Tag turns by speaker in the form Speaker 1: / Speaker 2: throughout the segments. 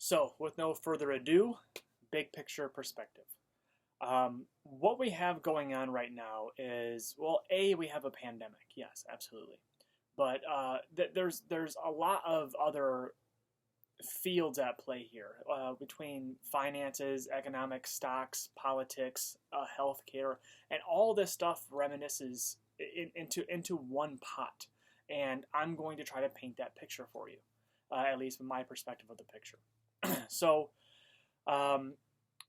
Speaker 1: So, with no further ado, big picture perspective. What we have going on right now is, well, we have a pandemic. Yes, absolutely. But there's a lot of other fields at play here between finances, economics, stocks, politics, healthcare, and all this stuff reminisces into one pot. And I'm going to try to paint that picture for you, at least from my perspective of the picture. So, um,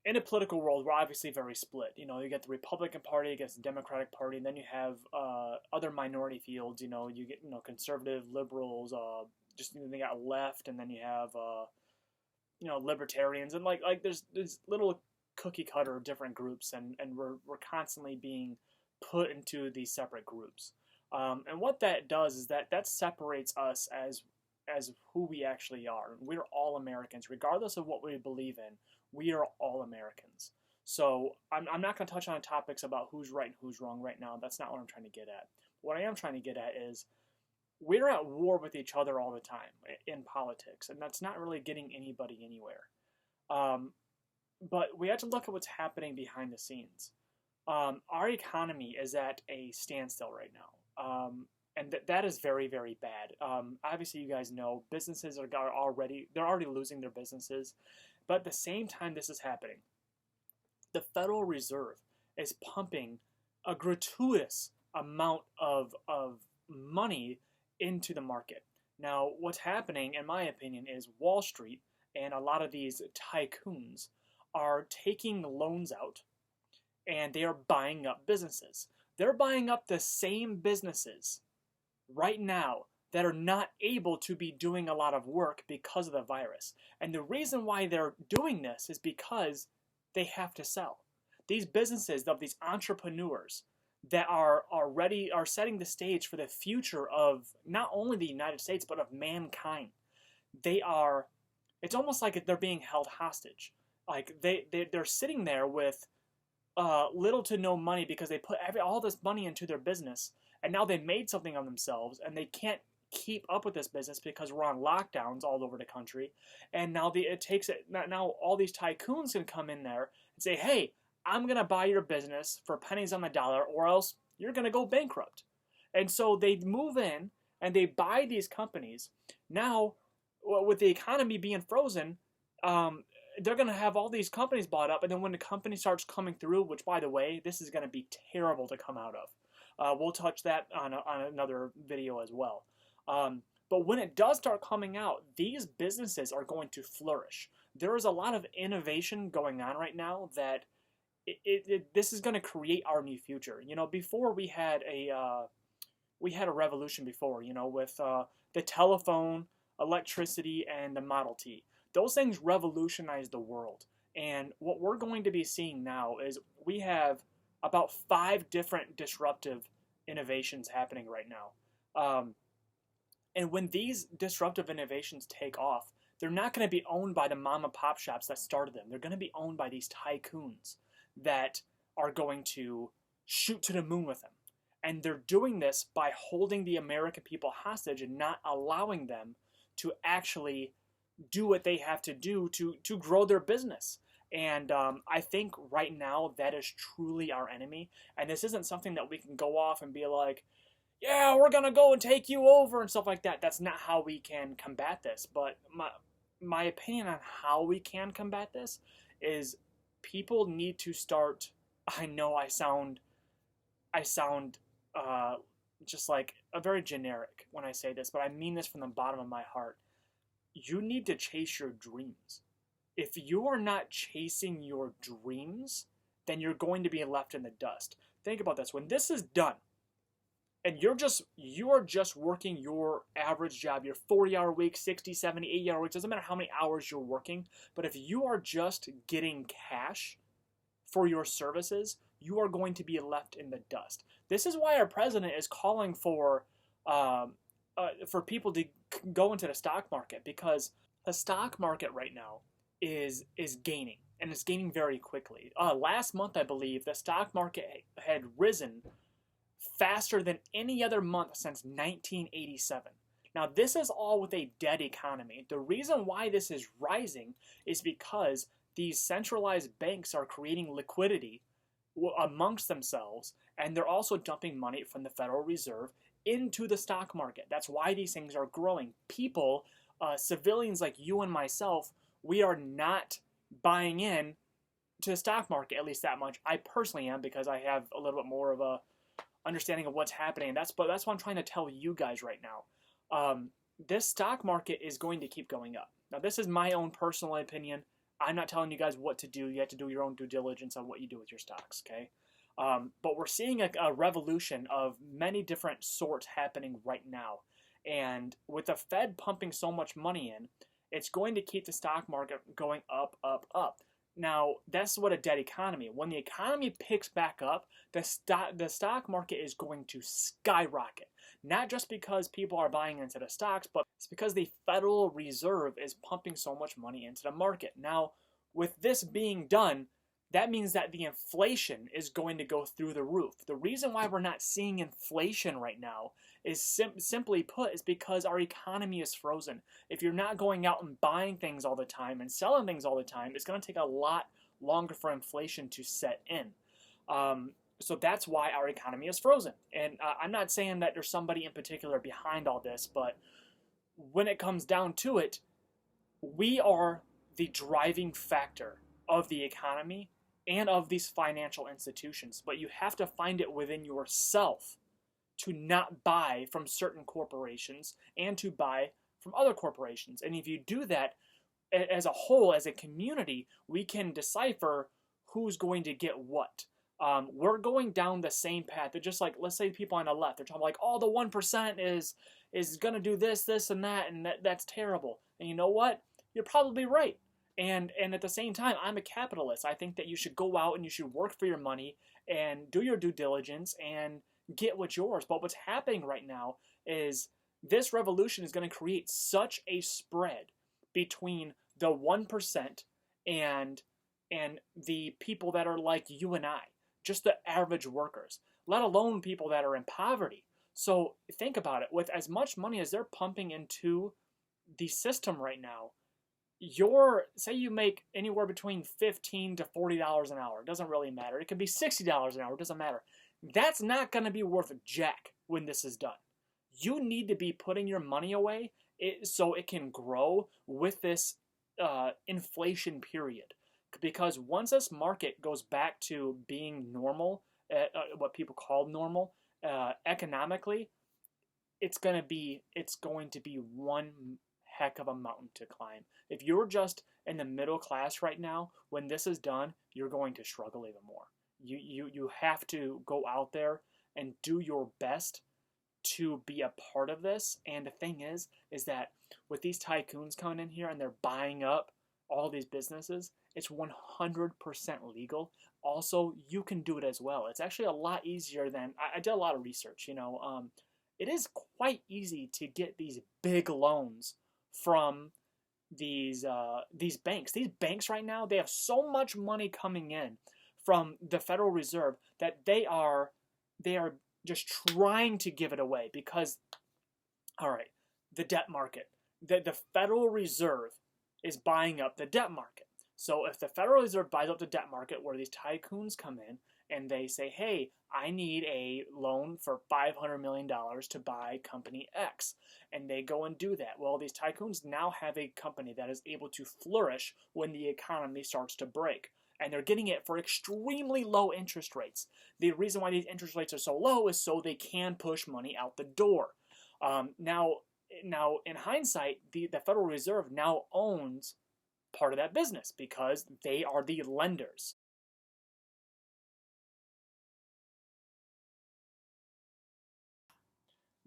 Speaker 1: in a political world, we're obviously very split. You get the Republican Party against the Democratic Party, and then you have other minority fields. You get conservative, liberals, they got left, and then you have libertarians, and like there's little cookie cutter different groups, and we're constantly being put into these separate groups. And what that does is that separates us as who we actually are. We're all Americans, regardless of what we believe in. We are all Americans. So I'm not going to touch on topics about who's right and who's wrong right now. That's not what I'm trying to get at. What I am trying to get at is we're at war with each other all the time in politics, and that's not really getting anybody anywhere. But we have to look at what's happening behind the scenes. Our economy is at a standstill right now. And that is very, very bad. Obviously, you guys know businesses are already losing their businesses, but at the same time this is happening, the Federal Reserve is pumping a gratuitous amount of money into the market. Now, what's happening, in my opinion, is Wall Street and a lot of these tycoons are taking loans out, and they are buying up businesses. They're buying up the same businesses right now that are not able to be doing a lot of work because of the virus. And the reason why they're doing this is because they have to sell. These businesses of these entrepreneurs that are setting the stage for the future of not only the United States but of mankind. It's almost like they're being held hostage. Like they're sitting there with little to no money because they put all this money into their business, and now they made something of themselves, and they can't keep up with this business because we're on lockdowns all over the country. And now now all these tycoons can come in there and say, hey, I'm going to buy your business for pennies on the dollar, or else you're going to go bankrupt. And so they move in and they buy these companies. Now, with the economy being frozen, they're going to have all these companies bought up, and then when the company starts coming through, which, by the way, this is going to be terrible to come out of. We'll touch that on another video as well. But when it does start coming out, these businesses are going to flourish. There is a lot of innovation going on right now that this is going to create our new future. Before we had a revolution before, with the telephone, electricity, and the Model T. Those things revolutionized the world. And what we're going to be seeing now is we have about 5 different disruptive innovations happening right now. And when these disruptive innovations take off, they're not going to be owned by the mom and pop shops that started them. They're going to be owned by these tycoons that are going to shoot to the moon with them. And they're doing this by holding the American people hostage and not allowing them to actually do what they have to do to grow their business. And I think right now that is truly our enemy. And this isn't something that we can go off and be like, yeah, we're going to go and take you over and stuff like that. That's not how we can combat this. But my opinion on how we can combat this is people need to start. I know I sound just like a very generic when I say this, but I mean this from the bottom of my heart. You need to chase your dreams. If you are not chasing your dreams, then you're going to be left in the dust. Think about this. When this is done, and you are just working your average job, your 40-hour week, 60, 70, 80-hour weeks, doesn't matter how many hours you're working, but if you are just getting cash for your services, you are going to be left in the dust. This is why our president is calling for people to go into the stock market, because the stock market right now is gaining, and it's gaining very quickly. Last month, I believe, the stock market had risen faster than any other month since 1987. Now, this is all with a dead economy. The reason why this is rising is because these centralized banks are creating liquidity amongst themselves, and they're also dumping money from the Federal Reserve into the stock market. That's why these things are growing. People, civilians like you and myself, we are not buying in to the stock market, at least that much. I personally am, because I have a little bit more of a understanding of what's happening. That's what I'm trying to tell you guys right now. This stock market is going to keep going up. Now, this is my own personal opinion. I'm not telling you guys what to do. You have to do your own due diligence on what you do with your stocks, okay? But we're seeing a revolution of many different sorts happening right now. And with the Fed pumping so much money in, it's going to keep the stock market going up, up, up. Now, that's what a dead economy. When the economy picks back up, the stock market is going to skyrocket. Not just because people are buying into the stocks, but it's because the Federal Reserve is pumping so much money into the market. Now, with this being done, that means that the inflation is going to go through the roof. The reason why we're not seeing inflation right now is simply put is because our economy is frozen. If you're not going out and buying things all the time and selling things all the time, it's going to take a lot longer for inflation to set in. So that's why our economy is frozen. And I'm not saying that there's somebody in particular behind all this, but when it comes down to it, we are the driving factor of the economy and of these financial institutions. But you have to find it within yourself to not buy from certain corporations and to buy from other corporations. And if you do that as a whole, as a community, we can decipher who's going to get what. We're going down the same path. They're just like, let's say people on the left, they're talking like, oh, the 1% is going to do this, this, and that's terrible. And you know what? You're probably right. And at the same time, I'm a capitalist. I think that you should go out and you should work for your money and do your due diligence and get what's yours. But what's happening right now is this revolution is going to create such a spread between the 1% and the people that are like you and I, just the average workers, let alone people that are in poverty. So think about it. With as much money as they're pumping into the system right now, say you make anywhere between $15 to $40 an hour. It doesn't really matter. It could be $60 an hour. It doesn't matter. That's not going to be worth a jack when this is done. You need to be putting your money away so it can grow with this inflation period. Because once this market goes back to being normal, what people call normal, economically, it's going to be one heck of a mountain to climb. If you're just in the middle class right now, when this is done, you're going to struggle even more. You have to go out there and do your best to be a part of this. And the thing is that with these tycoons coming in here and they're buying up all these businesses, it's 100% legal. Also, you can do it as well. It's actually a lot easier than, I did a lot of research, it is quite easy to get these big loans from these banks. These banks right now, they have so much money coming in from the Federal Reserve that they are just trying to give it away because, all right, the debt market. The Federal Reserve is buying up the debt market. So if the Federal Reserve buys up the debt market where these tycoons come in and they say, hey, I need a loan for $500 million to buy company X, and they go and do that. Well, these tycoons now have a company that is able to flourish when the economy starts to break. And they're getting it for extremely low interest rates. The reason why these interest rates are so low is so they can push money out the door. Now, in hindsight, the Federal Reserve now owns part of that business because they are the lenders.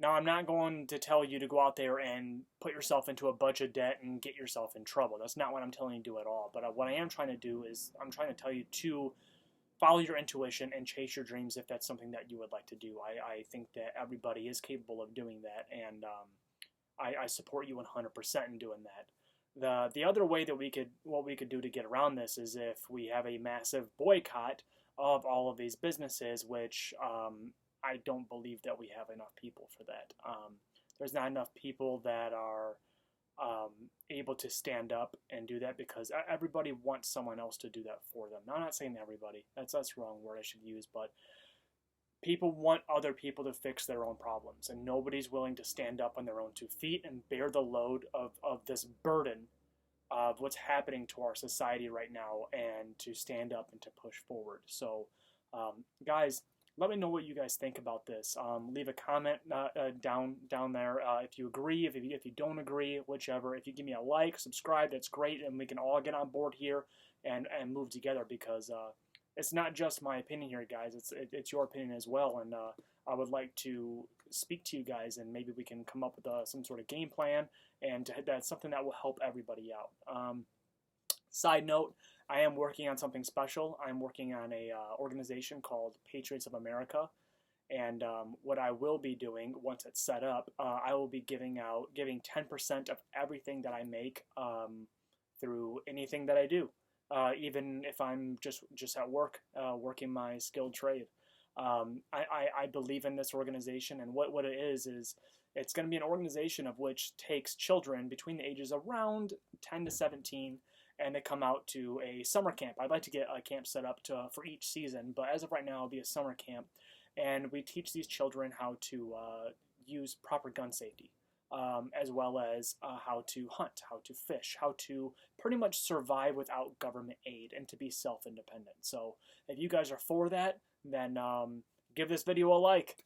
Speaker 1: Now, I'm not going to tell you to go out there and put yourself into a bunch of debt and get yourself in trouble. That's not what I'm telling you to do at all. But what I am trying to do is I'm trying to tell you to follow your intuition and chase your dreams if that's something that you would like to do. I think that everybody is capable of doing that, and I support you 100% in doing that. The other way that what we could do to get around this is if we have a massive boycott of all of these businesses, which I don't believe that we have enough people for that. there's not enough people that are able to stand up and do that, because everybody wants someone else to do that for them. Now, I'm not saying everybody. That's the wrong word I should use, but people want other people to fix their own problems, and nobody's willing to stand up on their own 2 feet and bear the load of this burden of what's happening to our society right now, and to stand up and to push forward. So, guys, let me know what you guys think about this. Leave a comment down there if you agree, if you don't agree, whichever. If you give me a like, subscribe, that's great, and we can all get on board here and move together, because it's not just my opinion here, guys. It's your opinion as well, and I would like to speak to you guys, and maybe we can come up with some sort of game plan, and that's something that will help everybody out. Side note, I am working on something special. I'm working on a organization called Patriots of America, and what I will be doing once it's set up, I will be giving 10% of everything that I make through anything that I do, even if I'm just at work, working my skilled trade. I believe in this organization, and what it is it's going to be an organization of which takes children between the ages around 10 to 17, and they come out to a summer camp. I'd like to get a camp set up for each season, but as of right now, it'll be a summer camp, and we teach these children how to use proper gun safety, as well as how to hunt, how to fish, how to pretty much survive without government aid, and to be self-independent. So if you guys are for that, then give this video a like.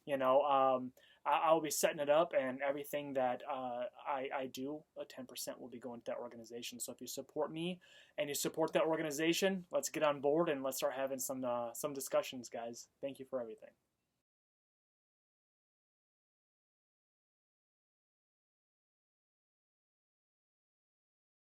Speaker 1: I'll be setting it up, and everything that I do, 10% will be going to that organization. So if you support me and you support that organization, let's get on board and let's start having some discussions, guys. Thank you for everything.